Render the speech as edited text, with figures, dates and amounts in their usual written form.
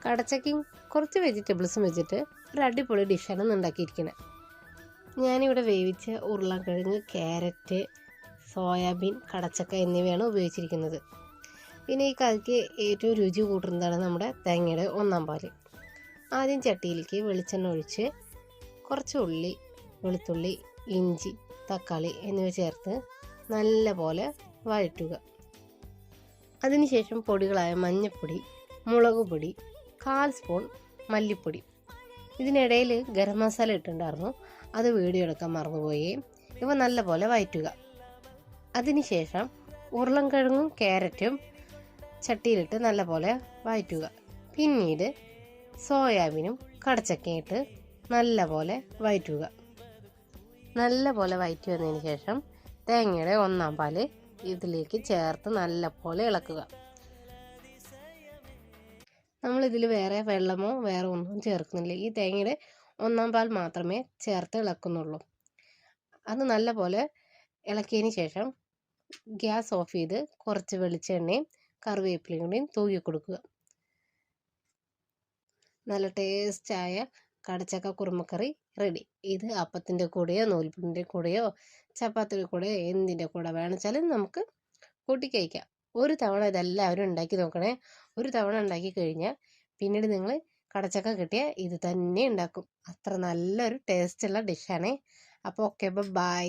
കടച്ചക്കയും കുറച്ച് വെജിറ്റബിൾസും വെച്ചിട്ട് ഒരു അടിപൊളി ഡിഷാണ് ഇന്ന് ഉണ്ടാക്കിയിരിക്കുന്നത്. ഞാനിവിടെ വേവിച്ച ഉരുളക്കിഴങ്ങ്, ക്യാരറ്റ്, സോയാബീൻ, കടച്ചക്ക എന്നിവയാണ് ഉപയോഗിച്ചിരിക്കുന്നത്. പിന്നെ ഈ കറിക്ക് ഏറ്റവും രുചി കൂട്ടുന്നതാണ് നമ്മുടെ തേങ്ങയുടെ ഒന്നാം പാൽ. ആദ്യം ചട്ടിയിലേക്ക് വെളിച്ചെണ്ണ ഒഴിച്ച് കുറച്ച് ഉള്ളി, വെളുത്തുള്ളി, ഇഞ്ചി, തക്കാളി എന്നിവ ചേർത്ത് നല്ല പോലെ വഴറ്റുക. അതിനുശേഷം പൊടികളായ മഞ്ഞൾപ്പൊടി, മുളക് പൊടി, 1/4 സ്പൂൺ മല്ലിപ്പൊടി. ഇതിനിടയിൽ ഗരം മസാല ഇട്ടിട്ടുണ്ടായിരുന്നു, അത് വീഡിയോ എടുക്കാൻ മറന്നുപോയി. ഇവ നല്ല പോലെ വഴറ്റുക. അതിനുശേഷം ഉരുളൻകിഴങ്ങും ക്യാരറ്റും ചട്ടിയിലിട്ട് നല്ല പോലെ വഴറ്റുക. പിന്നീട് സോയാബീനും കടച്ചക്കയും ഇട്ട് നല്ല പോലെ വഴറ്റുക. നല്ല പോലെ വഴറ്റി വന്നതിന് ശേഷം തേങ്ങയുടെ ഒന്നാം പാൽ ഇതിലേക്ക് ചേർത്ത് നല്ല പോലെ ഇളക്കുക. നമ്മളിതിൽ വേറെ വെള്ളമോ വേറെ ഒന്നും ചേർക്കുന്നില്ല. ഈ തേങ്ങയുടെ ഒന്നാം പാൽ മാത്രമേ ചേർത്ത് ഇളക്കുന്നുള്ളൂ. അത് നല്ല പോലെ ഇളക്കിയതിന് ശേഷം ഗ്യാസ് ഓഫ് ചെയ്ത് കുറച്ച് വെളിച്ചെണ്ണയും കറിവേപ്പിലയും കൂടിയും തൂക്കി കൊടുക്കുക. നല്ല ടേസ്റ്റായ കടച്ചക്ക കുറുമക്കറി റെഡി. ഇത് അപ്പത്തിൻ്റെ കൂടെയോ നൂൽപുട്ടിൻ്റെ കൂടെയോ ചപ്പാത്തിയുടെ കൂടെയോ എന്തിൻ്റെ കൂടെ വേണമെച്ചാലും നമുക്ക് കൂട്ടി കഴിക്കാം. ഒരു തവണ ഇതെല്ലാവരും ഉണ്ടാക്കി നോക്കണേ. ഒരു തവണ ഉണ്ടാക്കി കഴിഞ്ഞാൽ പിന്നീട് നിങ്ങൾ കടച്ചക്ക കിട്ടിയാൽ ഇത് തന്നെ ഉണ്ടാക്കും. അത്ര നല്ലൊരു ടേസ്റ്റുള്ള ഡിഷാണേ. അപ്പോൾ ഓക്കെ, ബൈ.